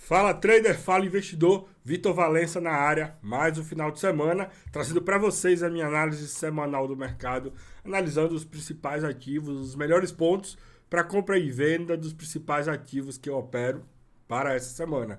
Fala trader, fala investidor, Vitor Valença na área, mais um final de semana, trazendo para vocês a minha análise semanal do mercado, analisando os principais ativos, os melhores pontos para compra e venda dos principais ativos que eu opero para essa semana.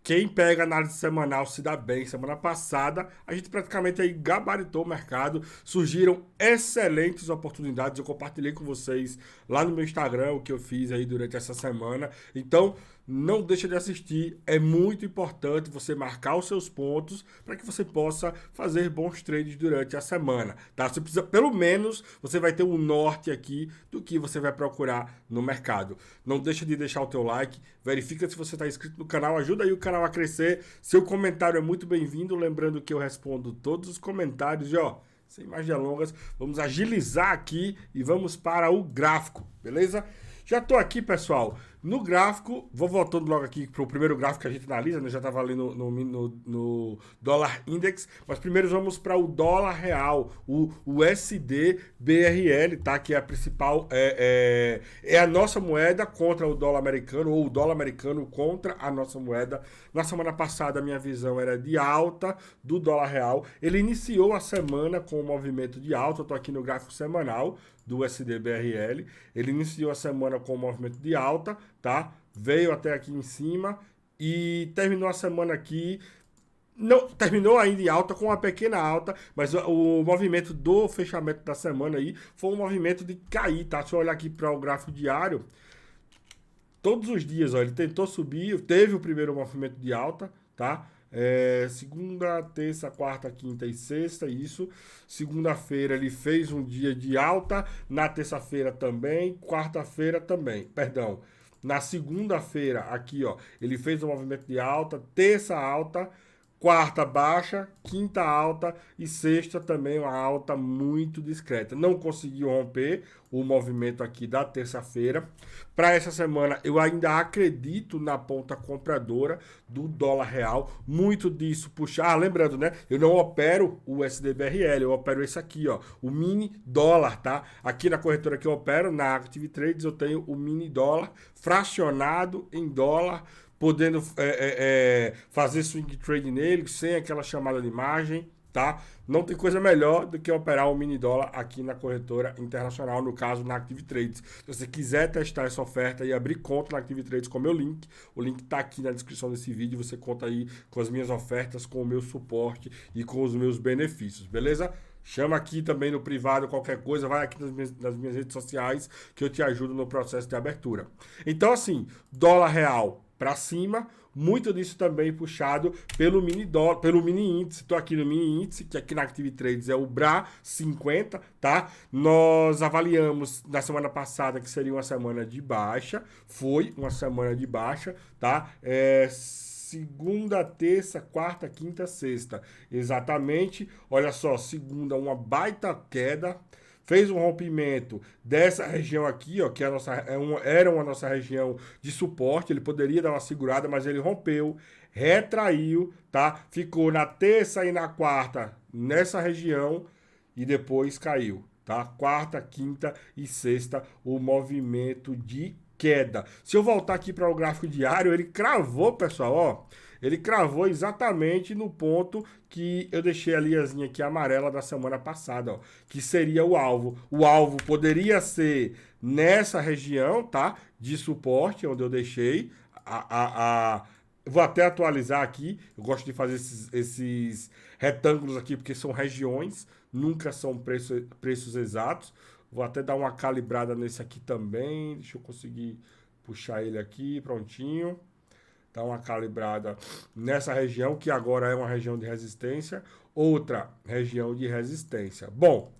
Quem pega análise semanal se dá bem. Semana passada, a gente praticamente aí gabaritou o mercado. Surgiram excelentes oportunidades. Eu compartilhei com vocês lá no meu Instagram o que eu fiz aí durante essa semana. Então, não deixa de assistir. É muito importante você marcar os seus pontos para que você possa fazer bons trades durante a semana, tá? Você precisa, pelo menos, você vai ter um norte aqui do que você vai procurar no mercado. Não deixa de deixar o teu like, verifica se você está inscrito no canal, ajuda aí o canal a crescer. Seu comentário é muito bem-vindo, lembrando que eu respondo todos os comentários e ó, sem mais delongas, vamos agilizar aqui e vamos para o gráfico, beleza? Já estou aqui, pessoal, no gráfico, vou voltando logo aqui para o primeiro gráfico que a gente analisa, né? Já estava ali no dólar index, mas primeiro vamos para o dólar real, o USD-BRL, tá? Que é a principal, é a nossa moeda contra o dólar americano, ou o dólar americano contra a nossa moeda. Na semana passada a minha visão era de alta do dólar real, ele iniciou a semana com um movimento de alta, eu estou aqui no gráfico semanal do USD-BRL, ele iniciou a semana com um movimento de alta, tá? Veio até aqui em cima e terminou a semana aqui, não terminou ainda em alta, com uma pequena alta, mas o movimento do fechamento da semana aí foi um movimento de cair, tá? Se eu olhar aqui para o gráfico diário, todos os dias, ó, ele tentou subir, teve o primeiro movimento de alta, tá? Segunda, terça, quarta, quinta e sexta, isso. Segunda-feira ele fez um dia de alta, na terça-feira também, quarta-feira também, perdão. Na segunda-feira, aqui, ó, ele fez um movimento de alta, terça alta, quarta baixa, quinta alta e sexta também uma alta muito discreta. Não conseguiu romper o movimento aqui da terça-feira. Para essa semana eu ainda acredito na ponta compradora do dólar real. Muito disso puxar. Lembrando, né? Eu não opero o USD-BRL, eu opero esse aqui, ó, o mini dólar, tá? Aqui na corretora que eu opero, na Active Trades, eu tenho o mini dólar fracionado em dólar, podendo fazer swing trade nele, sem aquela chamada de margem, tá? Não tem coisa melhor do que operar o mini dólar aqui na corretora internacional, no caso na Active Trades. Se você quiser testar essa oferta e abrir conta na Active Trades com o meu link, o link tá aqui na descrição desse vídeo, você conta aí com as minhas ofertas, com o meu suporte e com os meus benefícios, beleza? Chama aqui também no privado, qualquer coisa, vai aqui nas minhas redes sociais que eu te ajudo no processo de abertura. Então, assim, dólar real para cima, muito disso também puxado pelo mini dólar, pelo mini índice. Estou aqui no mini índice, que aqui na Active Trades é o BRA 50, tá? Nós avaliamos na semana passada que seria uma semana de baixa, foi uma semana de baixa, tá? Segunda, terça, quarta, quinta, sexta. Exatamente. Olha só, segunda, uma baita queda. Fez um rompimento dessa região aqui, ó, que era uma nossa região de suporte. Ele poderia dar uma segurada, mas ele rompeu, retraiu, tá? Ficou na terça e na quarta nessa região e depois caiu, tá? Quarta, quinta e sexta, o movimento de queda. Se eu voltar aqui para o gráfico diário, ele cravou, pessoal, ó. Ele cravou exatamente no ponto que eu deixei a linhazinha aqui amarela da semana passada, ó, que seria o alvo. O alvo poderia ser nessa região, tá? De suporte, onde eu deixei. Vou até atualizar aqui. Eu gosto de fazer esses retângulos aqui, porque são regiões, nunca são preços exatos. Vou até dar uma calibrada nesse aqui também. Deixa eu conseguir puxar ele aqui, prontinho. Dar uma calibrada nessa região, que agora é uma região de resistência, outra região de resistência. Bom,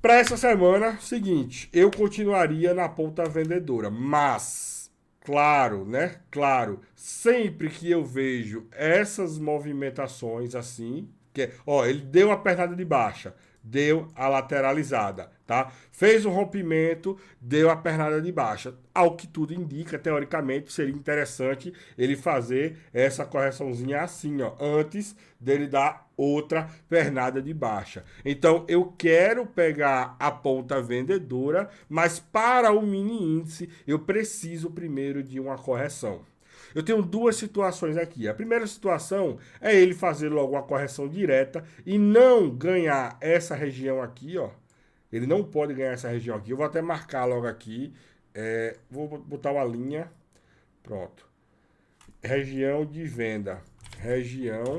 para essa semana, seguinte, eu continuaria na ponta vendedora, mas, claro, né? Claro, sempre que eu vejo essas movimentações assim, ó, ele deu uma pernada de baixa, deu a lateralizada, tá? Fez o rompimento, deu a pernada de baixa. Ao que tudo indica, teoricamente, seria interessante ele fazer essa correçãozinha assim, ó, antes dele dar outra pernada de baixa. Então, eu quero pegar a ponta vendedora, mas para o mini índice, eu preciso primeiro de uma correção. Eu tenho duas situações aqui. A primeira situação é ele fazer logo uma correção direta e não ganhar essa região aqui, ó. Ele não pode ganhar essa região aqui. Eu vou até marcar logo aqui. Vou botar uma linha. Pronto. Região de venda. Região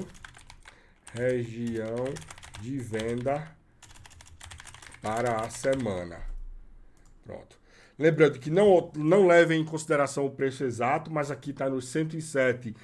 de venda para a semana. Pronto. Lembrando que não levem em consideração o preço exato, mas aqui está no 107,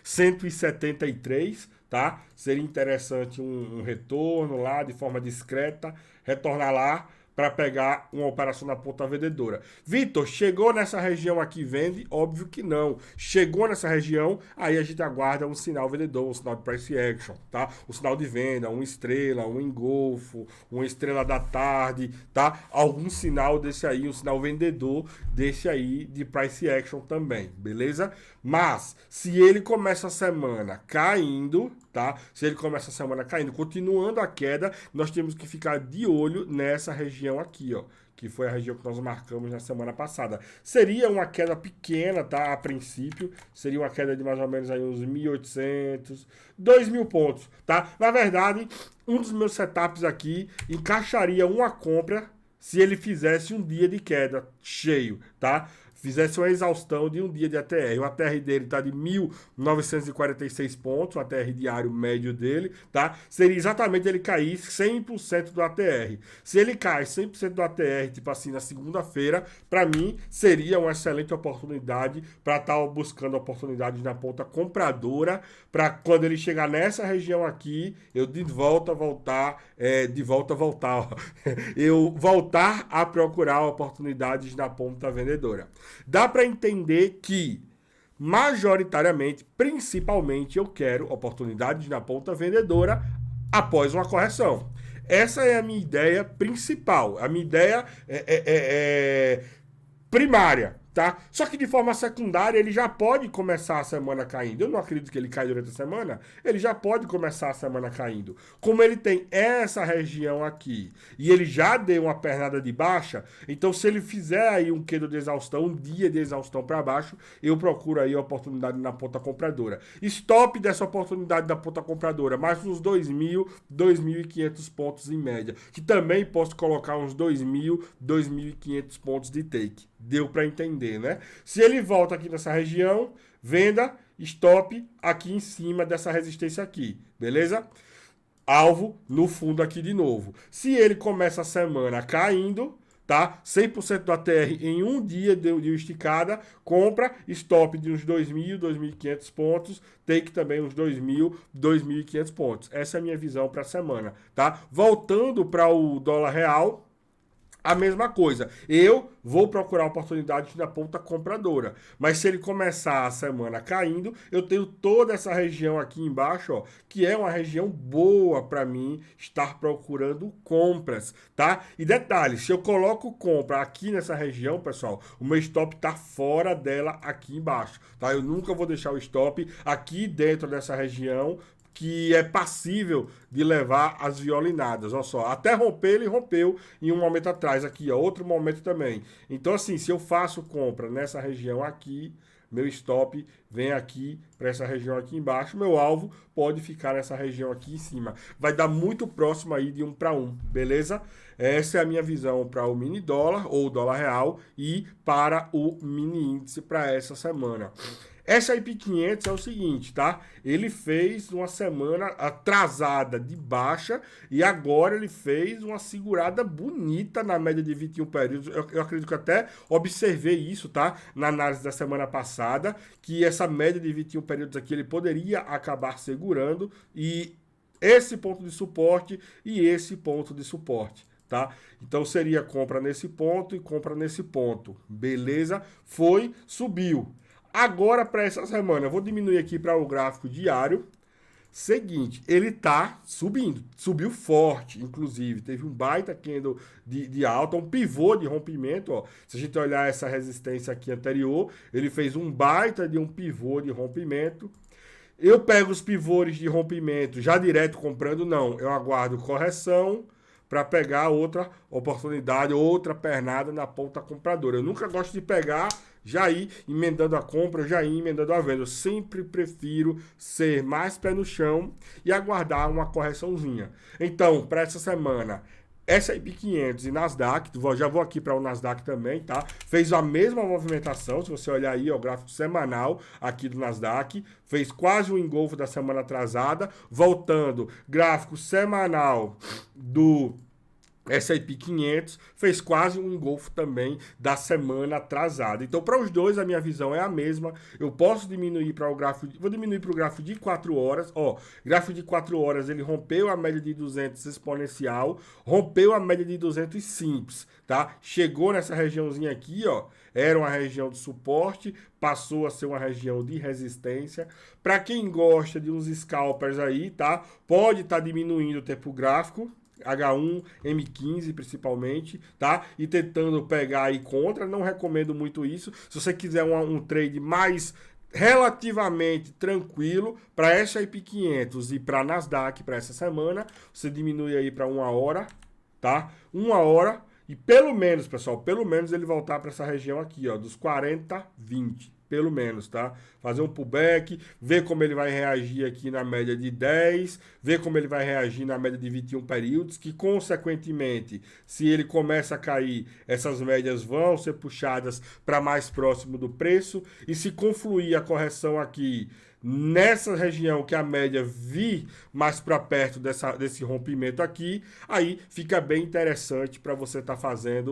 173, tá? Seria interessante um retorno lá de forma discreta, retornar lá para pegar uma operação na ponta vendedora. Vitor, chegou nessa região aqui, vende? Óbvio que não. Chegou nessa região, aí a gente aguarda um sinal vendedor, um sinal de price action, tá? Um sinal de venda, uma estrela, um engolfo, uma estrela da tarde, tá? Algum sinal desse aí, um sinal vendedor desse aí de price action também, beleza? Mas, se ele começa a semana caindo, tá? Se ele começa a semana caindo, continuando a queda, nós temos que ficar de olho nessa região aqui, ó, que foi a região que nós marcamos na semana passada. Seria uma queda pequena, tá? A princípio, seria uma queda de mais ou menos aí uns 1.800, 2.000 pontos, tá? Na verdade, um dos meus setups aqui encaixaria uma compra se ele fizesse um dia de queda cheio, tá? Fizesse uma exaustão de um dia de ATR. O ATR dele está de 1.946 pontos, o ATR diário médio dele, tá? Seria exatamente ele cair 100% do ATR. Se ele cai 100% do ATR, tipo assim, na segunda-feira, para mim, seria uma excelente oportunidade para estar buscando oportunidades na ponta compradora, para quando ele chegar nessa região aqui, eu voltar, ó. Eu voltar a procurar oportunidades na ponta vendedora. Dá para entender que, majoritariamente, principalmente, eu quero oportunidades na ponta vendedora após uma correção. Essa é a minha ideia principal. A minha ideia primária, tá? Só que de forma secundária ele já pode começar a semana caindo. Eu não acredito que ele caia durante a semana. Ele já pode começar a semana caindo. Como ele tem essa região aqui e ele já deu uma pernada de baixa, então se ele fizer aí um quedo de exaustão, um dia de exaustão para baixo, eu procuro aí a oportunidade na ponta compradora. Stop dessa oportunidade da ponta compradora, mais uns 2.000, 2.500 pontos em média, que também posso colocar uns 2.000, 2.500 pontos de take. Deu para entender, né? Se ele volta aqui nessa região, venda, stop aqui em cima dessa resistência aqui, beleza? Alvo no fundo aqui de novo. Se ele começa a semana caindo, tá? 100% do ATR em um dia de esticada, compra, stop de uns 2.000, 2.500 pontos, take também uns 2.000, 2.500 pontos. Essa é a minha visão para a semana, tá? Voltando para o dólar real, a mesma coisa. Eu vou procurar oportunidades na ponta compradora. Mas se ele começar a semana caindo, eu tenho toda essa região aqui embaixo, ó, que é uma região boa para mim estar procurando compras, tá? E detalhe, se eu coloco compra aqui nessa região, pessoal, o meu stop tá fora dela aqui embaixo, tá? Eu nunca vou deixar o stop aqui dentro dessa região, que é passível de levar as violinadas, olha só, até romper, ele rompeu em um momento atrás aqui, ó, outro momento também. Então assim, se eu faço compra nessa região aqui, meu stop vem aqui para essa região aqui embaixo, meu alvo pode ficar nessa região aqui em cima. Vai dar muito próximo aí de 1 para 1, beleza? Essa é a minha visão para o mini dólar ou dólar real e para o mini índice para essa semana. S&P 500 é o seguinte, tá? Ele fez uma semana atrasada de baixa e agora ele fez uma segurada bonita na média de 21 períodos. Eu acredito que até observei isso, tá? Na análise da semana passada, que essa média de 21 períodos aqui ele poderia acabar segurando e esse ponto de suporte e esse ponto de suporte. Tá? Então seria compra nesse ponto e compra nesse ponto. Beleza? Foi, subiu. Agora, para essa semana, eu vou diminuir aqui para o gráfico diário. Seguinte, ele tá subindo, subiu forte, inclusive, teve um baita candle de alta, um pivô de rompimento, ó. Se a gente olhar essa resistência aqui anterior, ele fez um baita de um pivô de rompimento. Eu pego os pivôs de rompimento já direto comprando, não, eu aguardo correção para pegar outra oportunidade, outra pernada na ponta compradora. Eu nunca gosto de pegar já ir emendando a compra, já ir emendando a venda. Eu sempre prefiro ser mais pé no chão e aguardar uma correçãozinha. Então, para essa semana, S&P 500 e Nasdaq, já vou aqui para o Nasdaq também, tá? Fez a mesma movimentação, se você olhar aí, ó, o gráfico semanal aqui do Nasdaq, fez quase o engolfo da semana atrasada, voltando, gráfico semanal do S&P 500 fez quase um engolfo também da semana atrasada. Então, para os dois, a minha visão é a mesma. Eu posso diminuir para o gráfico, vou diminuir para o gráfico de 4 horas. Ó, gráfico de 4 horas, ele rompeu a média de 200 exponencial, rompeu a média de 200 simples, tá? Chegou nessa regiãozinha aqui, ó, era uma região de suporte, passou a ser uma região de resistência. Para quem gosta de uns scalpers aí, tá? Pode estar diminuindo o tempo gráfico, H1, M15 principalmente, tá? E tentando pegar aí contra, não recomendo muito isso. Se você quiser um trade mais relativamente tranquilo para S&P 500 e para Nasdaq para essa semana, você diminui aí para 1 hora, tá? 1 hora e pelo menos, pessoal, pelo menos ele voltar para essa região aqui, ó, dos 40, 20. Pelo menos, tá? Fazer um pullback, ver como ele vai reagir aqui na média de 10, ver como ele vai reagir na média de 21 períodos, que consequentemente, se ele começa a cair, essas médias vão ser puxadas para mais próximo do preço, e se confluir a correção aqui nessa região que a média vir mais para perto desse rompimento aqui, aí fica bem interessante para você estar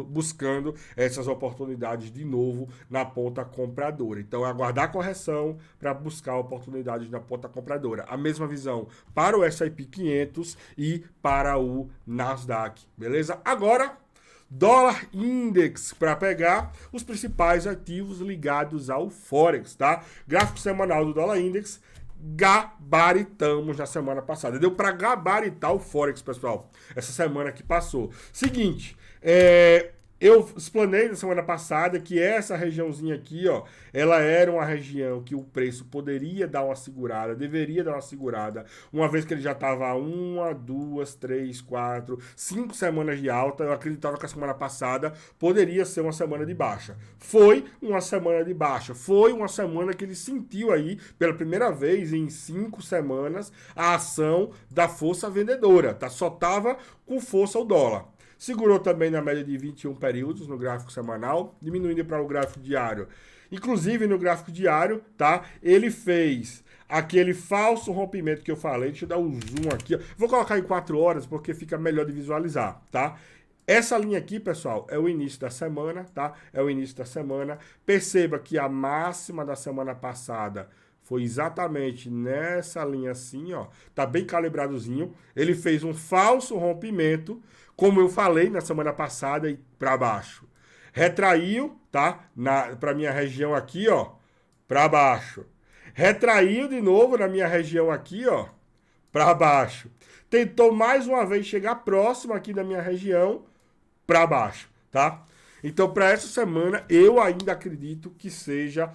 buscando essas oportunidades de novo na ponta compradora. Então, aguardar a correção para buscar oportunidades na ponta compradora. A mesma visão para o S&P 500 e para o Nasdaq, beleza? Agora, dólar index para pegar os principais ativos ligados ao Forex, tá? Gráfico semanal do dólar index, gabaritamos na semana passada. Deu para gabaritar o Forex, pessoal, essa semana que passou. Seguinte, eu explanei na semana passada que essa regiãozinha aqui, ó, ela era uma região que o preço poderia dar uma segurada, deveria dar uma segurada, uma vez que ele já estava 1, 2, 3, 4, 5 semanas de alta. Eu acreditava que a semana passada poderia ser uma semana de baixa. Foi uma semana de baixa, foi uma semana que ele sentiu aí, pela primeira vez em 5 semanas, a ação da força vendedora, tá? Só tava com força o dólar. Segurou também na média de 21 períodos no gráfico semanal, diminuindo para o gráfico diário. Inclusive no gráfico diário, tá? Ele fez aquele falso rompimento que eu falei. Deixa eu dar um zoom aqui, ó. Vou colocar em 4 horas porque fica melhor de visualizar, tá? Essa linha aqui, pessoal, é o início da semana, tá? É o início da semana. Perceba que a máxima da semana passada foi exatamente nessa linha assim, ó. Tá bem calibradozinho. Ele fez um falso rompimento, como eu falei na semana passada, e para baixo. Retraiu, tá? Para minha região aqui, ó, para baixo. Retraiu de novo na minha região aqui, ó, para baixo. Tentou mais uma vez chegar próximo aqui da minha região, para baixo, tá? Então, para essa semana, eu ainda acredito que seja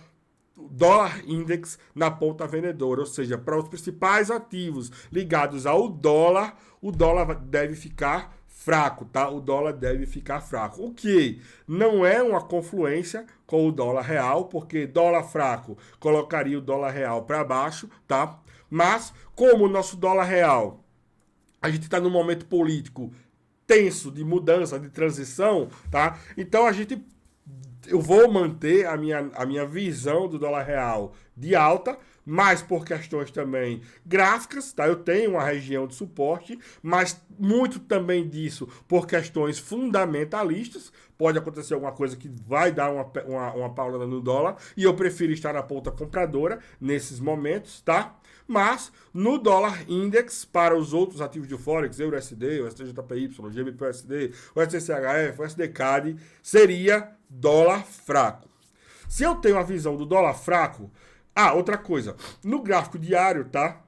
dólar index na ponta vendedora, ou seja, para os principais ativos ligados ao dólar, o dólar deve ficar fraco, tá? O dólar deve ficar fraco. O que não é uma confluência com o dólar real, porque dólar fraco colocaria o dólar real para baixo, tá? Mas, como o nosso dólar real, a gente está num momento político tenso, de mudança, de transição, tá? Então, eu vou manter a minha visão do dólar real de alta, mas por questões também gráficas, tá? Eu tenho uma região de suporte, mas muito também disso por questões fundamentalistas. Pode acontecer alguma coisa que vai dar uma paulada no dólar, e eu prefiro estar na ponta compradora nesses momentos, tá? Mas no dólar index, para os outros ativos de Forex, EURUSD, o STJPY, o GBP-USD, o STCHF, o SDCAD, seria dólar fraco. Se eu tenho a visão do dólar fraco, outra coisa, no gráfico diário, tá?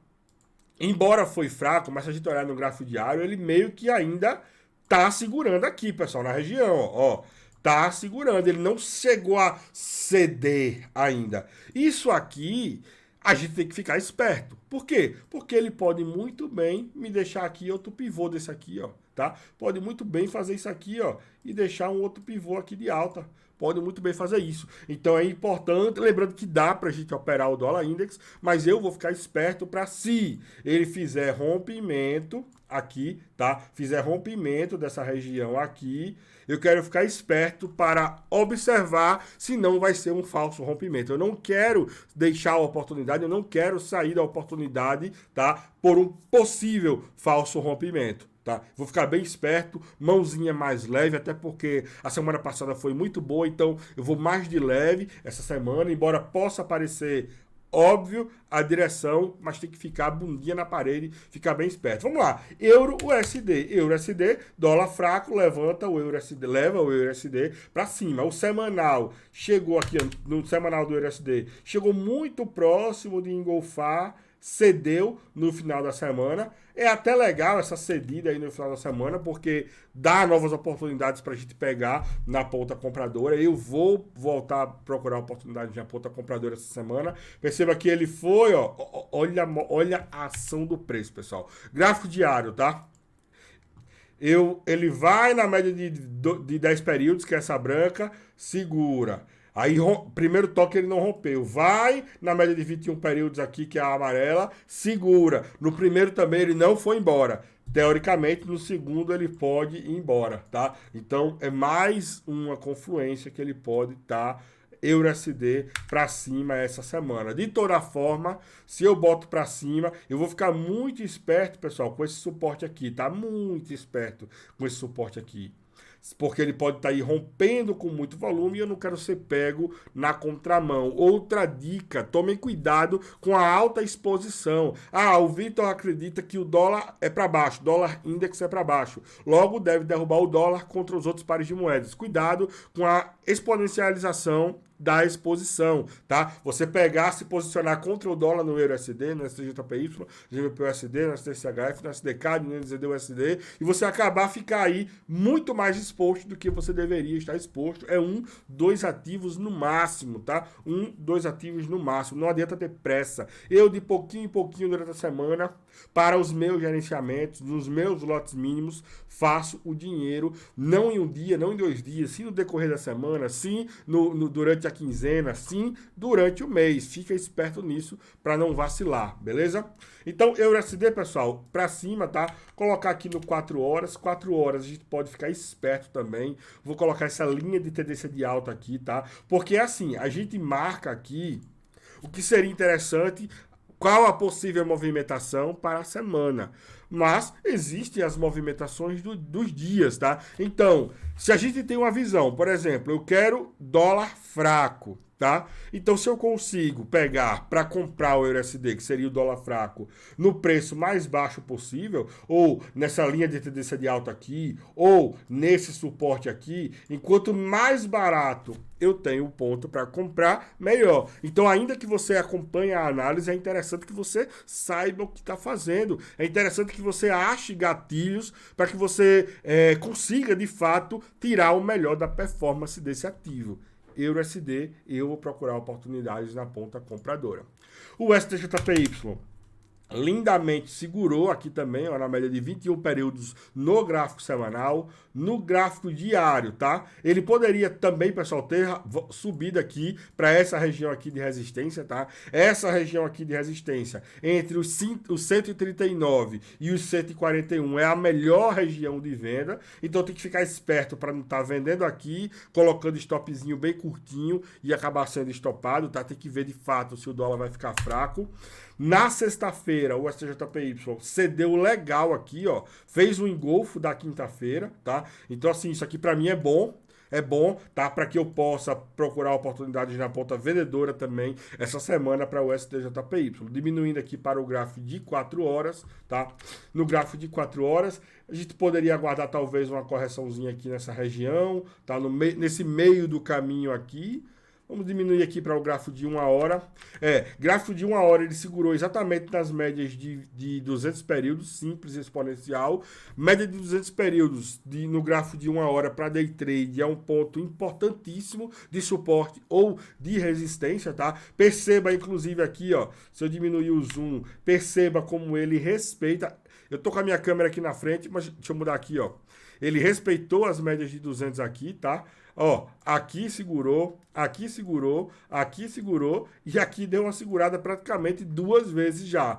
Embora foi fraco, mas se a gente olhar no gráfico diário, ele meio que ainda tá segurando aqui, pessoal, na região, ó. Tá segurando, ele não chegou a ceder ainda. Isso aqui, a gente tem que ficar esperto. Por quê? Porque ele pode muito bem me deixar aqui outro pivô desse aqui, ó, tá? Pode muito bem fazer isso aqui, ó, e deixar um outro pivô aqui de alta. pode muito bem fazer isso. Então é importante, lembrando que dá para a gente operar o dólar index, mas eu vou ficar esperto para se ele fizer rompimento aqui, tá? Fizer rompimento dessa região aqui, eu quero ficar esperto para observar se não vai ser um falso rompimento. Eu não quero deixar a oportunidade, eu não quero sair da oportunidade, tá? Por um possível falso rompimento. Tá? Vou ficar bem esperto, mãozinha mais leve, até porque a semana passada foi muito boa, então eu vou mais de leve essa semana, embora possa parecer óbvio a direção, mas tem que ficar a bundinha na parede, ficar bem esperto. Vamos lá, euro USD, euro USD, dólar fraco, levanta o euro USD, leva o euro USD para cima. O semanal chegou aqui no semanal do euro USD, chegou muito próximo de engolfar, cedeu no final da semana. É até legal essa cedida aí no final da semana, porque dá novas oportunidades para a gente pegar na ponta compradora. Eu vou voltar a procurar oportunidade na ponta compradora essa semana. Perceba que ele foi, ó, olha a ação do preço, pessoal. Gráfico diário, tá? Ele vai na média de 10 períodos, que é essa branca, segura. Aí, primeiro toque ele não rompeu. Vai na média de 21 períodos aqui, que é a amarela, segura. No primeiro também ele não foi embora. Teoricamente, no segundo ele pode ir embora, tá? Então, é mais uma confluência que ele pode estar EURUSD para cima essa semana. De toda forma, se eu boto para cima, eu vou ficar muito esperto, pessoal, com esse suporte aqui, tá? Muito esperto com esse suporte aqui. Porque ele pode estar aí rompendo com muito volume e eu não quero ser pego na contramão. Outra dica, tomem cuidado com a alta exposição. Ah, o Vitor acredita que o dólar é para baixo, dólar index é para baixo. Logo deve derrubar o dólar contra os outros pares de moedas. Cuidado com a exponencialização da exposição, tá? Você pegar, se posicionar contra o dólar no EURUSD, no STJPY, no GBP-USD, no STCHF, no SDK, no NZD-USD, e você acabar ficar aí muito mais exposto do que você deveria estar exposto. É 2 ativos no máximo, tá? 2 ativos no máximo. Não adianta ter pressa. Eu, de pouquinho em pouquinho durante a semana, para os meus gerenciamentos, nos meus lotes mínimos, faço o dinheiro, não em um dia, não em 2 dias, sim no decorrer da semana, sim durante a quinzena, sim durante o mês. Fica esperto nisso para não vacilar, beleza? Então, EURUSD, pessoal, para cima, tá? Colocar aqui no 4 horas. 4 horas a gente pode ficar esperto também. Vou colocar essa linha de tendência de alta aqui, tá? Porque assim, a gente marca aqui o que seria interessante, qual a possível movimentação para a semana. Mas existem as movimentações dos dias, tá? Então, se a gente tem uma visão, por exemplo, eu quero dólar fraco, tá? Então, se eu consigo pegar para comprar o EURUSD, que seria o dólar fraco, no preço mais baixo possível, ou nessa linha de tendência de alta aqui, ou nesse suporte aqui, enquanto mais barato eu tenho o ponto para comprar, melhor. Então, ainda que você acompanhe a análise, é interessante que você saiba o que está fazendo. É interessante que você ache gatilhos para que você consiga, de fato, tirar o melhor da performance desse ativo. EURUSD, eu vou procurar oportunidades na ponta compradora. O STJPY lindamente segurou aqui também, ó, na média de 21 períodos no gráfico semanal, no gráfico diário, tá? Ele poderia também, pessoal, ter subido aqui para essa região aqui de resistência, tá? Essa região aqui de resistência entre os 139 e os 141 é a melhor região de venda, então tem que ficar esperto para não estar vendendo aqui, colocando stopzinho bem curtinho e acabar sendo estopado, tá? Tem que ver de fato se o dólar vai ficar fraco. Na sexta-feira, o STJPY cedeu legal aqui, ó. Fez o engolfo da quinta-feira, tá? Então, assim, isso aqui para mim é bom. É bom, tá? Para que eu possa procurar oportunidades na ponta vendedora também essa semana para o STJPY. Diminuindo aqui para o gráfico de 4 horas, tá? No gráfico de 4 horas, a gente poderia aguardar talvez uma correçãozinha aqui nessa região, tá? Nesse meio do caminho aqui. Vamos diminuir aqui para o gráfico de 1 hora. Gráfico de 1 hora ele segurou exatamente nas médias de 200 períodos, simples e exponencial. Média de 200 períodos no gráfico de 1 hora para day trade é um ponto importantíssimo de suporte ou de resistência, tá? Perceba, inclusive, aqui, ó, se eu diminuir o zoom, perceba como ele respeita. Eu tô com a minha câmera aqui na frente, mas deixa eu mudar aqui, ó. Ele respeitou as médias de 200 aqui, tá? Ó, aqui segurou, aqui segurou, aqui segurou e aqui deu uma segurada praticamente 2 vezes já.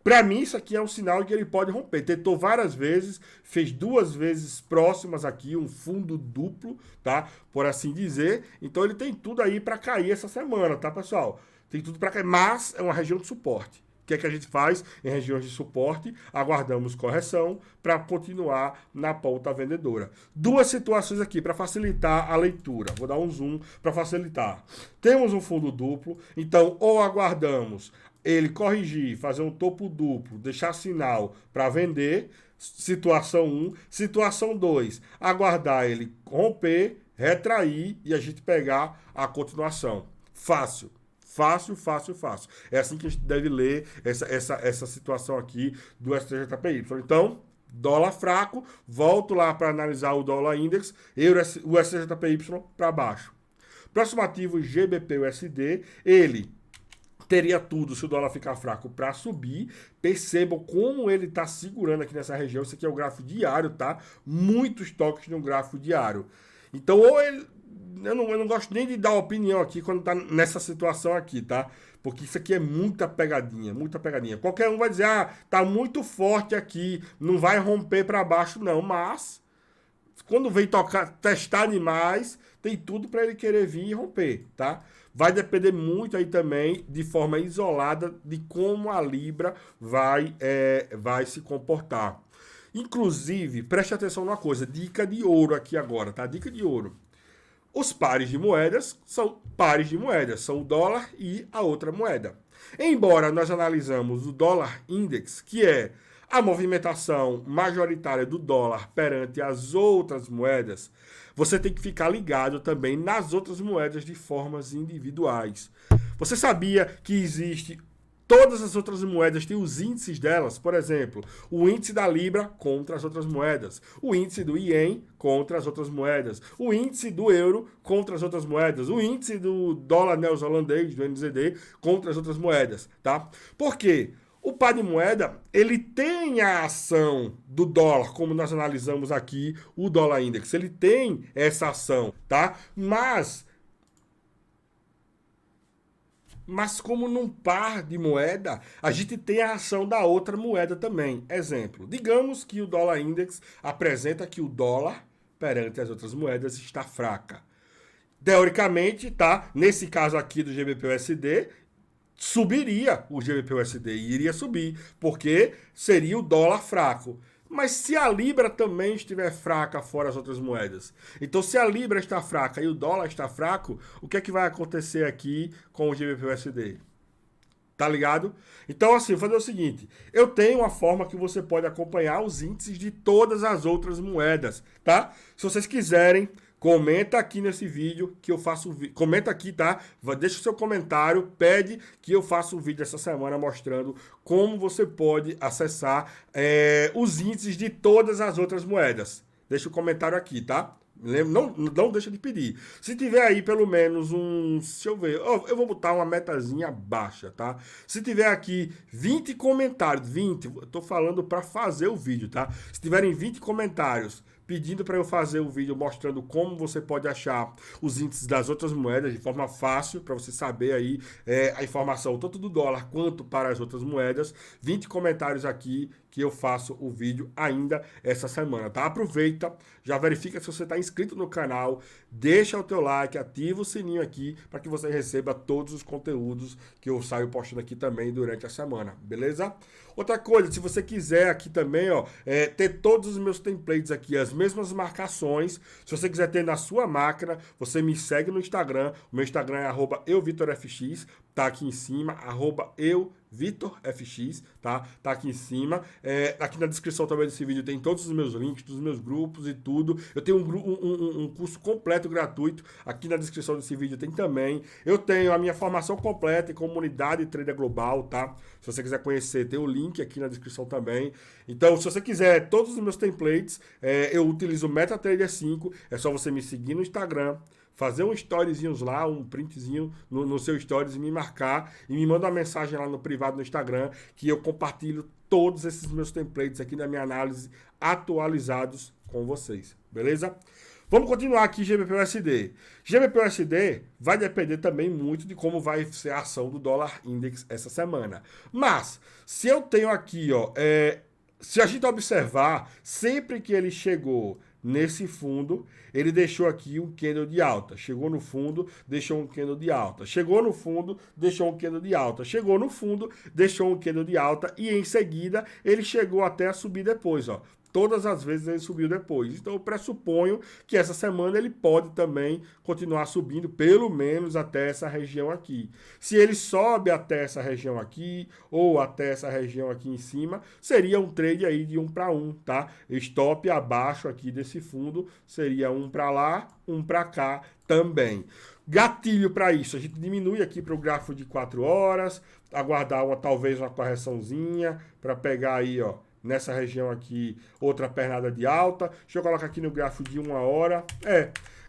Para mim, isso aqui é um sinal de que ele pode romper. Tentou várias vezes, fez 2 vezes próximas aqui, um fundo duplo, tá? Por assim dizer. Então ele tem tudo aí para cair essa semana, tá, pessoal? Tem tudo para cair, mas é uma região de suporte. O que é que a gente faz em regiões de suporte? Aguardamos correção para continuar na pauta vendedora. 2 situações aqui para facilitar a leitura. Vou dar um zoom para facilitar. Temos um fundo duplo, então ou aguardamos ele corrigir, fazer um topo duplo, deixar sinal para vender, situação 1. Situação 2, aguardar ele romper, retrair e a gente pegar a continuação. Fácil. Fácil, fácil, fácil. É assim que a gente deve ler essa situação aqui do STJPY. Então, dólar fraco, volto lá para analisar o dólar index, o STJPY para baixo. Próximo ativo, GBP-USD, ele teria tudo se o dólar ficar fraco para subir. Percebam como ele está segurando aqui nessa região. Isso aqui é o gráfico diário, tá? Muitos toques no gráfico diário. Então, ou ele... Eu não gosto nem de dar opinião aqui quando tá nessa situação aqui, tá? Porque isso aqui é muita pegadinha, muita pegadinha. Qualquer um vai dizer, tá muito forte aqui, não vai romper para baixo, não. Mas, quando vem testar demais, tem tudo para ele querer vir e romper, tá? Vai depender muito aí também, de forma isolada, de como a Libra vai se comportar. Inclusive, preste atenção numa coisa, dica de ouro aqui agora, tá? Dica de ouro. Os pares de moedas são pares de moedas, são o dólar e a outra moeda. Embora nós analisamos o dólar index, que é a movimentação majoritária do dólar perante as outras moedas, você tem que ficar ligado também nas outras moedas de formas individuais. Você sabia que existe... Todas as outras moedas têm os índices delas, por exemplo, o índice da Libra contra as outras moedas, o índice do Ien contra as outras moedas, o índice do euro contra as outras moedas, o índice do dólar neozelandês, do NZD, contra as outras moedas, tá? Por quê? O par de moeda, ele tem a ação do dólar, como nós analisamos aqui, o dólar index, ele tem essa ação, tá? Mas como num par de moeda, a gente tem a ação da outra moeda também. Exemplo, digamos que o dólar index apresenta que o dólar perante as outras moedas está fraca. Teoricamente, tá? Nesse caso aqui do GBP-USD, subiria o GBP-USD, iria subir, porque seria o dólar fraco. Mas se a Libra também estiver fraca fora as outras moedas, então se a Libra está fraca e o dólar está fraco, o que é que vai acontecer aqui com o GBP-USD? Tá ligado? Então, assim, vou fazer o seguinte, eu tenho uma forma que você pode acompanhar os índices de todas as outras moedas, tá? Se vocês quiserem, comenta aqui nesse vídeo que eu faço... Comenta aqui, tá? Deixa o seu comentário, pede que eu faça um vídeo essa semana mostrando como você pode acessar os índices de todas as outras moedas. Deixa o comentário aqui, tá? Não deixa de pedir. Se tiver aí pelo menos deixa eu ver, eu vou botar uma metazinha baixa, tá? Se tiver aqui 20 comentários, 20, eu tô falando para fazer o vídeo, tá? Se tiverem 20 comentários pedindo para eu fazer o vídeo mostrando como você pode achar os índices das outras moedas de forma fácil, para você saber aí a informação tanto do dólar quanto para as outras moedas, 20 comentários aqui que eu faço o vídeo ainda essa semana, tá? Aproveita, já verifica se você está inscrito no canal, deixa o teu like, ativa o sininho aqui para que você receba todos os conteúdos que eu saio postando aqui também durante a semana, beleza? Outra coisa, se você quiser aqui também, ó, ter todos os meus templates aqui, as mesmas marcações, se você quiser ter na sua máquina, você me segue no Instagram, o meu Instagram é @euvitorfx, tá aqui em cima, @euvitorfx, tá? Tá aqui em cima. Aqui na descrição também desse vídeo tem todos os meus links, dos meus grupos e tudo. Eu tenho um curso completo gratuito, aqui na descrição desse vídeo tem também. Eu tenho a minha formação completa em comunidade trader global, tá? Se você quiser conhecer, tem o link aqui na descrição também. Então, se você quiser todos os meus templates, eu utilizo o MetaTrader 5, é só você me seguir no Instagram, fazer um storyzinho lá, um printzinho no seu stories e me marcar e me manda uma mensagem lá no privado no Instagram que eu compartilho todos esses meus templates aqui na minha análise atualizados com vocês, beleza? Vamos continuar aqui GBP/USD. GBP/USD vai depender também muito de como vai ser a ação do dólar index essa semana. Mas, se eu tenho aqui, ó, se a gente observar, sempre que ele chegou nesse fundo, ele deixou aqui um candle de alta. Chegou no fundo, deixou um candle de alta. Chegou no fundo, deixou um candle de alta. Chegou no fundo, deixou um candle de alta. E em seguida, ele chegou até a subir depois, ó. Todas as vezes ele subiu depois. Então eu pressuponho que essa semana ele pode também continuar subindo, pelo menos até essa região aqui. Se ele sobe até essa região aqui, ou até essa região aqui em cima, seria um trade aí de 1 para 1, tá? Stop abaixo aqui desse fundo, seria 1 para lá, 1 para cá também. Gatilho para isso, a gente diminui aqui para o gráfico de 4 horas, aguardar talvez uma correçãozinha, para pegar aí, ó, nessa região aqui, outra pernada de alta. Deixa eu colocar aqui no gráfico de 1 hora.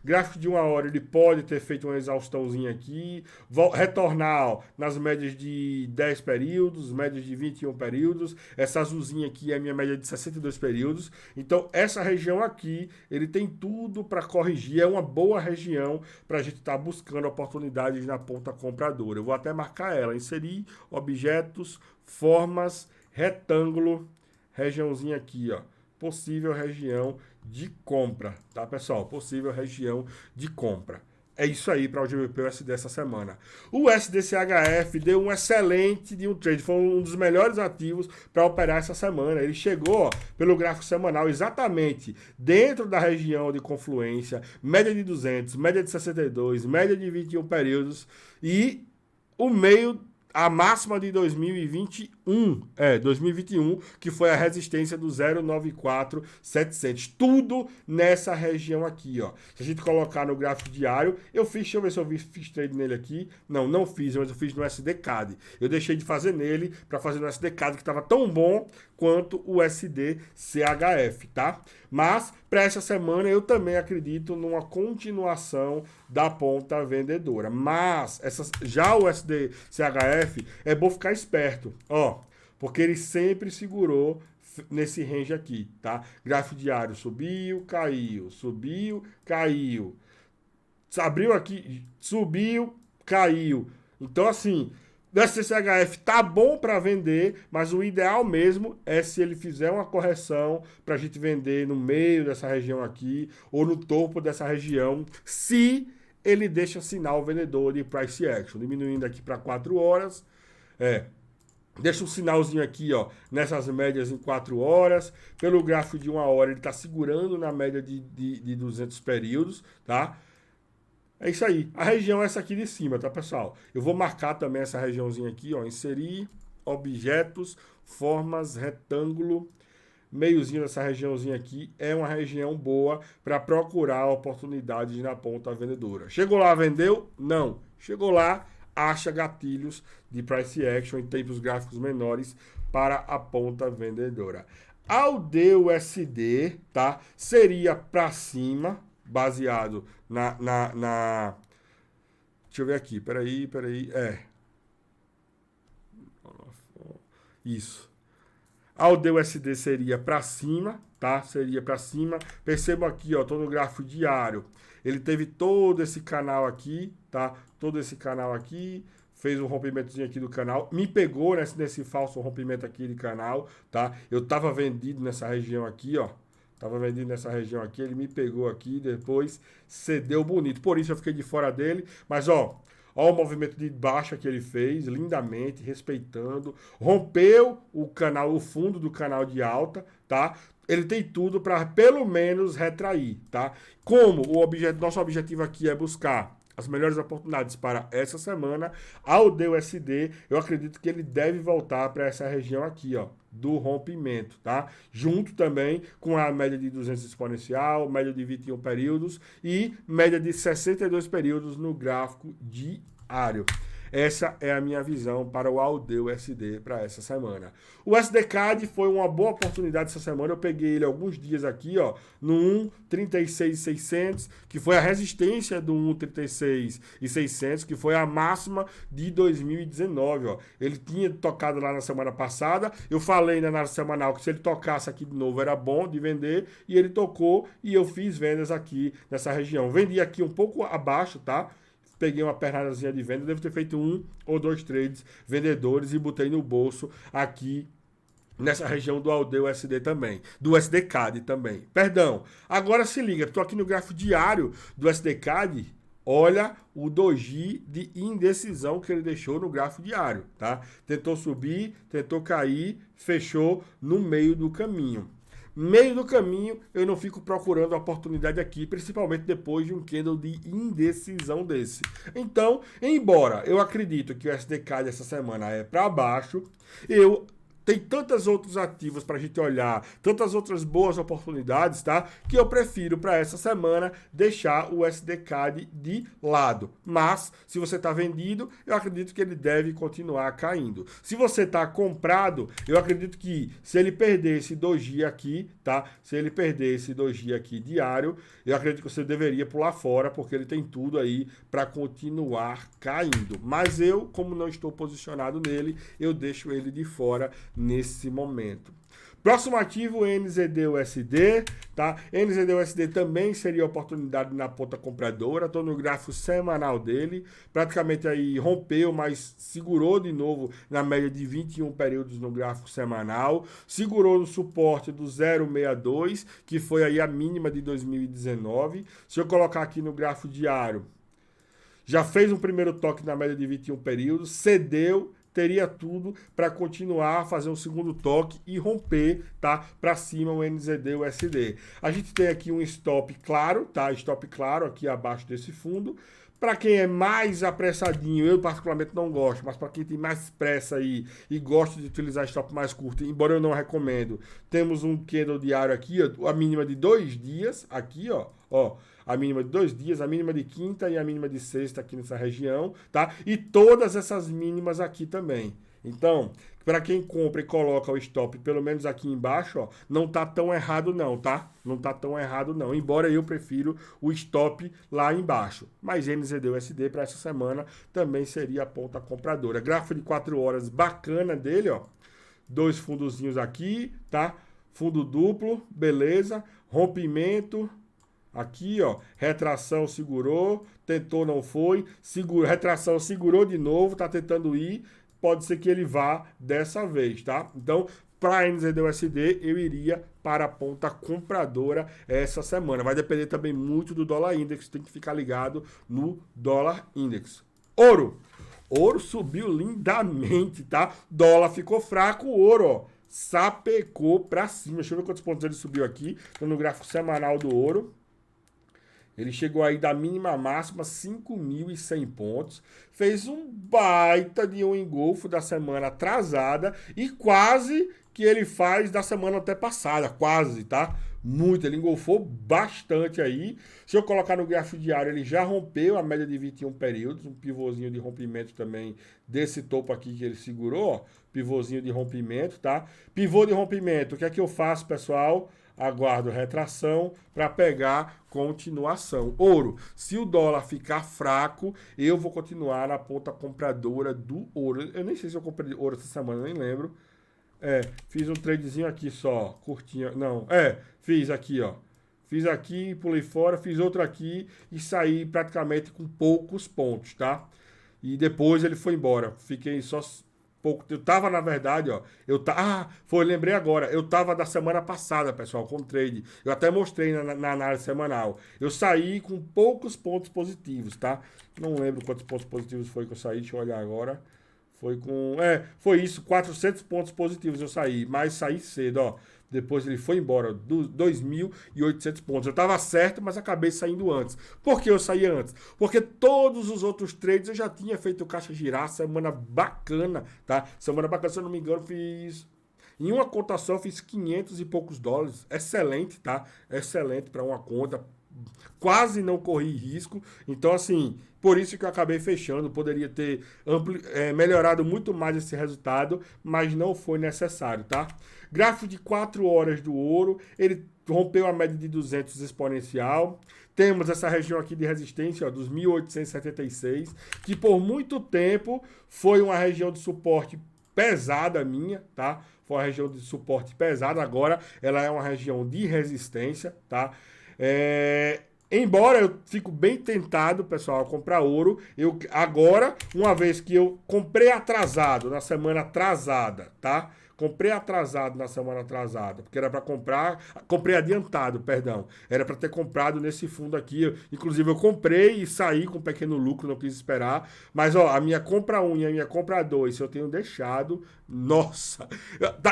Gráfico de 1 hora, ele pode ter feito uma exaustãozinha aqui, retornar, ó, nas médias de 10 períodos, médias de 21 períodos. Essa azulzinha aqui é a minha média de 62 períodos. Então, essa região aqui, ele tem tudo para corrigir. É uma boa região para a gente estar buscando oportunidades na ponta compradora. Eu vou até marcar ela, inserir objetos, formas, retângulo, regiãozinha aqui, ó, possível região de compra, tá, pessoal? Possível região de compra. É isso aí para o GBP/USD essa semana. O SDCHF deu um excelente de um trade, foi um dos melhores ativos para operar essa semana. Ele chegou, ó, pelo gráfico semanal exatamente dentro da região de confluência, média de 200, média de 62, média de 21 períodos e o meio, a máxima de 2021, que foi a resistência do 0,94700. Tudo nessa região aqui, ó. Se a gente colocar no gráfico diário, deixa eu ver se eu fiz trade nele aqui. Não fiz, mas eu fiz no SDCAD. Eu deixei de fazer nele para fazer no SDCAD, que estava tão bom quanto o SDCHF, tá? Mas, para essa semana, eu também acredito numa continuação da ponta vendedora. Mas, já o SDCHF, é bom ficar esperto, ó, porque ele sempre segurou nesse range aqui, tá? Gráfico diário subiu, caiu, subiu, caiu. Abriu aqui, subiu, caiu. Então, assim, o SDCHF tá bom para vender, mas o ideal mesmo é se ele fizer uma correção para a gente vender no meio dessa região aqui ou no topo dessa região, se ele deixa sinal vendedor de price action, diminuindo aqui para 4 horas, deixa um sinalzinho aqui, ó, nessas médias em 4 horas, pelo gráfico de 1 hora ele está segurando na média de 200 períodos, tá? É isso aí. A região é essa aqui de cima, tá, pessoal? Eu vou marcar também essa regiãozinha aqui, ó. Inserir objetos, formas, retângulo. Meiozinho dessa regiãozinha aqui é uma região boa para procurar oportunidades na ponta vendedora. Chegou lá, vendeu? Não. Chegou lá, acha gatilhos de price action em tempos gráficos menores para a ponta vendedora. Ao DUSD, tá? Seria para cima, baseado deixa eu ver aqui, peraí, isso. Ao DUSD seria para cima, tá? Seria para cima. Perceba aqui, ó, tô no gráfico diário. Ele teve todo esse canal aqui, tá? Todo esse canal aqui, fez um rompimentozinho aqui do canal, me pegou nesse falso rompimento aqui de canal, tá? Eu tava vendido nessa região aqui, ó. Tava vendido nessa região aqui, ele me pegou aqui, depois cedeu bonito. Por isso eu fiquei de fora dele. Mas, ó o movimento de baixa que ele fez, lindamente, respeitando. Rompeu o canal, o fundo do canal de alta, tá? Ele tem tudo para pelo menos retrair, tá? Como nosso objetivo aqui é buscar as melhores oportunidades para essa semana, ao DUSD, eu acredito que ele deve voltar para essa região aqui, ó, do rompimento, tá? Junto também com a média de 200 exponencial, média de 21 períodos e média de 62 períodos no gráfico diário. Essa é a minha visão para o AUD/USD para essa semana. O SDCAD foi uma boa oportunidade essa semana. Eu peguei ele alguns dias aqui, ó, no 1,36,600, que foi a resistência do 1,36,600, que foi a máxima de 2019, ó. Ele tinha tocado lá na semana passada. Eu falei na análise semanal que se ele tocasse aqui de novo era bom de vender, e ele tocou e eu fiz vendas aqui nessa região. Vendi aqui um pouco abaixo, tá? Peguei uma pernadazinha de venda, devo ter feito 1 ou 2 trades vendedores e botei no bolso aqui nessa região do AUD/USD também, do SDCAD também. Perdão. Agora se liga, estou aqui no gráfico diário do SDCAD. Olha o doji de indecisão que ele deixou no gráfico diário, tá? Tentou subir, tentou cair, fechou no meio do caminho. Meio do caminho, eu não fico procurando a oportunidade aqui, principalmente depois de um candle de indecisão desse. Então, embora eu acredito que o SDCAD essa semana é para baixo, tem tantos outros ativos para a gente olhar, tantas outras boas oportunidades, tá? Que eu prefiro para essa semana deixar o SDCAD de lado. Mas, se você está vendido, eu acredito que ele deve continuar caindo. Se você está comprado, eu acredito que se ele perder esse doji aqui, tá? Se ele perder esse doji aqui diário, eu acredito que você deveria pular fora, porque ele tem tudo aí para continuar caindo. Mas eu, como não estou posicionado nele, eu deixo ele de fora nesse momento. Próximo ativo, NZD/USD, tá? NZD/USD também seria oportunidade na ponta compradora. Estou no gráfico semanal dele, praticamente aí rompeu, mas segurou de novo na média de 21 períodos no gráfico semanal, segurou no suporte do 0,62, que foi aí a mínima de 2019. Se eu colocar aqui no gráfico diário, já fez um primeiro toque na média de 21 períodos, cedeu, teria tudo para continuar a fazer um segundo toque e romper, tá? Para cima o NZD/USD. A gente tem aqui um stop claro, tá? Stop claro aqui abaixo desse fundo. Para quem é mais apressadinho, eu particularmente não gosto, mas para quem tem mais pressa aí e gosta de utilizar stop mais curto, embora eu não recomendo, temos um candle diário aqui, ó, a mínima de 2 dias, aqui, ó, a mínima de 2 dias, a mínima de quinta e a mínima de sexta aqui nessa região, tá? E todas essas mínimas aqui também. Então, para quem compra e coloca o stop, pelo menos aqui embaixo, ó, não tá tão errado não, tá? Não tá tão errado não, embora eu prefiro o stop lá embaixo. Mas NZD/USD para essa semana também seria a ponta compradora. Gráfico de 4 horas bacana dele, ó. 2 fundozinhos aqui, tá? Fundo duplo, beleza. Rompimento. Aqui, ó, retração segurou, tentou, não foi, retração segurou de novo, tá tentando ir, pode ser que ele vá dessa vez, tá? Então, para NZD/USD, eu iria para a ponta compradora essa semana. Vai depender também muito do dólar index, tem que ficar ligado no dólar index. Ouro. Ouro subiu lindamente, tá? Dólar ficou fraco, ouro, ó, sapecou para cima. Deixa eu ver quantos pontos ele subiu aqui. Tô no gráfico semanal do ouro. Ele chegou aí da mínima à máxima, 5.100 pontos. Fez um baita de um engolfo da semana atrasada e quase que ele faz da semana até passada. Quase, tá? Muito. Ele engolfou bastante aí. Se eu colocar no gráfico diário, ele já rompeu a média de 21 períodos. Um pivôzinho de rompimento também desse topo aqui que ele segurou. Ó, pivôzinho de rompimento, tá? Pivô de rompimento. O que é que eu faço, pessoal? Aguardo retração para pegar continuação. Ouro, se o dólar ficar fraco, eu vou continuar na ponta compradora do ouro. Eu nem sei se eu comprei ouro essa semana, nem lembro. Fiz um tradezinho aqui só, curtinho. Não, fiz aqui, ó. Fiz aqui, pulei fora, fiz outro aqui e saí praticamente com poucos pontos, tá? E depois ele foi embora. Fiquei só pouco. Eu tava, na verdade, ó. Lembrei agora. Eu tava da semana passada, pessoal, com trade. Eu até mostrei na análise semanal. Eu saí com poucos pontos positivos, tá? Não lembro quantos pontos positivos foi que eu saí. Deixa eu olhar agora. Foi isso, 400 pontos positivos eu saí, mas saí cedo, ó. Depois ele foi embora, 2.800 pontos. Eu estava certo, mas acabei saindo antes. Por que eu saí antes? Porque todos os outros trades eu já tinha feito o caixa girar, semana bacana, tá? Semana bacana, se eu não me engano, em uma conta só, fiz 500 e poucos dólares. Excelente, tá? Excelente para uma conta. quase não corri risco. Então, assim, por isso que eu acabei fechando. Poderia ter melhorado muito mais esse resultado, mas não foi necessário, tá? Gráfico de 4 horas do ouro, ele rompeu a média de 200 exponencial. Temos essa região aqui de resistência, ó, dos 1876, que por muito tempo foi uma região de suporte pesada minha, tá? Foi uma região de suporte pesada, agora ela é uma região de resistência, tá? Embora eu fico bem tentado, pessoal, a comprar ouro, eu agora, uma vez que eu comprei atrasado, na semana atrasada, tá? Comprei atrasado na semana atrasada, porque era para comprar, comprei adiantado, perdão. Era para ter comprado nesse fundo aqui. Inclusive eu comprei e saí com um pequeno lucro, não quis esperar. Mas ó, a minha compra 1 e a minha compra 2, eu tenho deixado, nossa.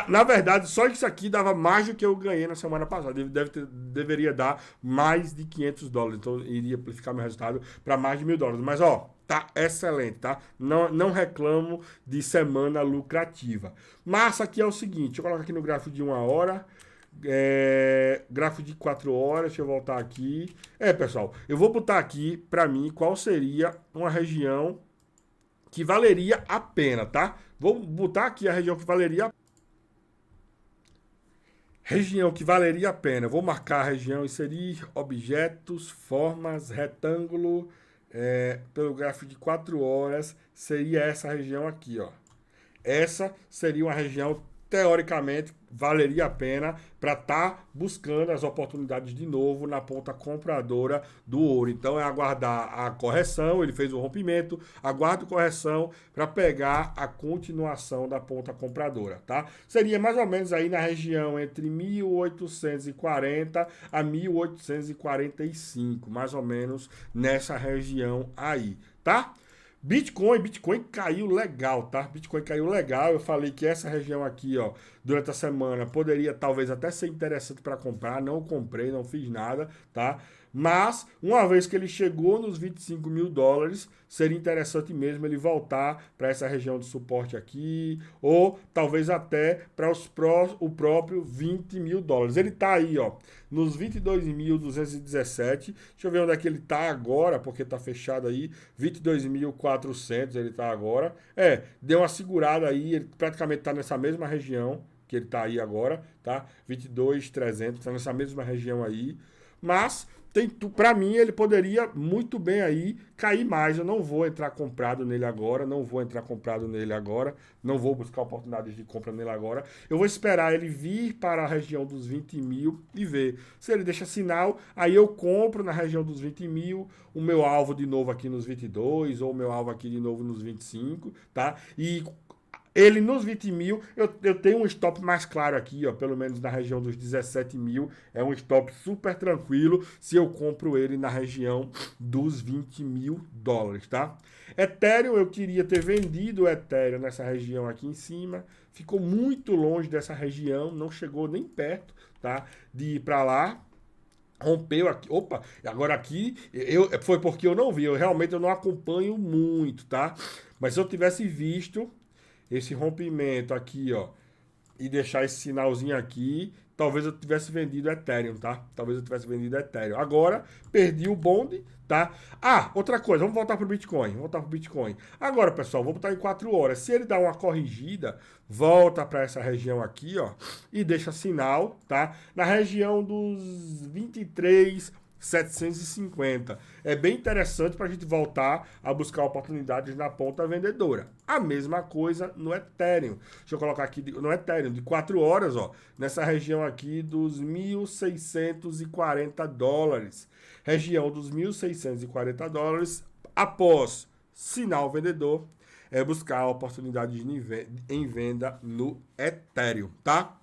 Na verdade, só isso aqui dava mais do que eu ganhei na semana passada. Deveria dar mais de $500. Então iria amplificar meu resultado para mais de $1.000. Mas ó, tá excelente, tá? Não reclamo de semana lucrativa. Mas aqui é o seguinte, deixa eu colocar aqui no gráfico de 1 hora, gráfico de 4 horas, deixa eu voltar aqui. Pessoal, eu vou botar aqui para mim qual seria uma região que valeria a pena, tá? Vou botar aqui a região que valeria a pena. Vou marcar a região, inserir objetos, formas, retângulo. Pelo gráfico de 4 horas, seria essa região aqui, ó. Essa seria uma região, teoricamente, valeria a pena para estar buscando as oportunidades de novo na ponta compradora do ouro. Então é aguardar a correção, ele fez o rompimento, aguardo correção para pegar a continuação da ponta compradora, tá? Seria mais ou menos aí na região entre 1840 a 1845, mais ou menos nessa região aí, tá? Bitcoin caiu legal, tá? Bitcoin caiu legal. Eu falei que essa região aqui, ó, durante a semana poderia talvez até ser interessante para comprar. Não comprei, não fiz nada, tá? Mas, uma vez que ele chegou nos $25.000, seria interessante mesmo ele voltar para essa região de suporte aqui, ou talvez até para o próprio $20.000. Ele tá aí, ó, nos 22.217. Deixa eu ver onde é que ele tá agora, porque tá fechado aí. 22.400 ele tá agora. Deu uma segurada aí, ele praticamente tá nessa mesma região que ele tá aí agora, tá? 22.300, tá nessa mesma região aí. Mas para mim ele poderia muito bem aí cair mais. Eu não vou entrar comprado nele agora, não vou buscar oportunidades de compra nele agora. Eu vou esperar ele vir para a região dos 20 mil e ver. Se ele deixa sinal, aí eu compro na região dos 20 mil, o meu alvo de novo aqui nos 22, ou o meu alvo aqui de novo nos 25, tá? E ele nos 20 mil, eu tenho um stop mais claro aqui, ó, pelo menos na região dos 17 mil. É um stop super tranquilo se eu compro ele na região dos $20.000, tá? Ethereum, eu queria ter vendido o Ethereum nessa região aqui em cima. Ficou muito longe dessa região, não chegou nem perto, tá? De ir para lá. Rompeu aqui, opa, agora aqui foi porque eu não vi, realmente eu não acompanho muito, tá? Mas se eu tivesse visto esse rompimento aqui, ó, e deixar esse sinalzinho aqui, talvez eu tivesse vendido Ethereum, tá? Agora, perdi o bonde, tá? Outra coisa, vamos voltar pro Bitcoin. Agora, pessoal, vou botar em 4 horas. Se ele dá uma corrigida, volta para essa região aqui, ó, e deixa sinal, tá? Na região dos 23.750. É bem interessante para a gente voltar a buscar oportunidades na ponta vendedora. A mesma coisa no Ethereum. Deixa eu colocar aqui no Ethereum, de 4 horas, ó, nessa região aqui dos $1.640. Região dos $1.640, após sinal vendedor, buscar oportunidades em venda no Ethereum, tá?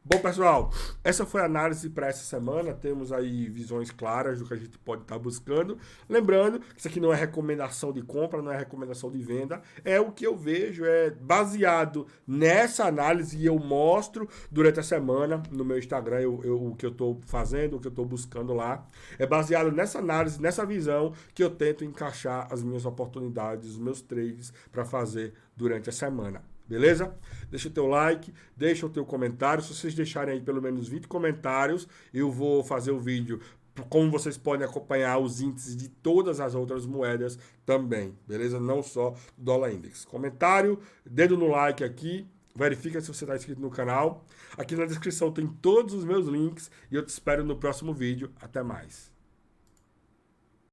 Bom, pessoal, essa foi a análise para essa semana. Temos aí visões claras do que a gente pode estar buscando. Lembrando que isso aqui não é recomendação de compra, não é recomendação de venda. É o que eu vejo, é baseado nessa análise e eu mostro durante a semana no meu Instagram o que eu estou fazendo, o que eu estou buscando lá. É baseado nessa análise, nessa visão que eu tento encaixar as minhas oportunidades, os meus trades para fazer durante a semana. Beleza? Deixa o teu like, deixa o teu comentário. Se vocês deixarem aí pelo menos 20 comentários, eu vou fazer o vídeo como vocês podem acompanhar os índices de todas as outras moedas também, beleza? Não só do dólar index. Comentário, dedo no like aqui, verifica se você está inscrito no canal. Aqui na descrição tem todos os meus links e eu te espero no próximo vídeo. Até mais.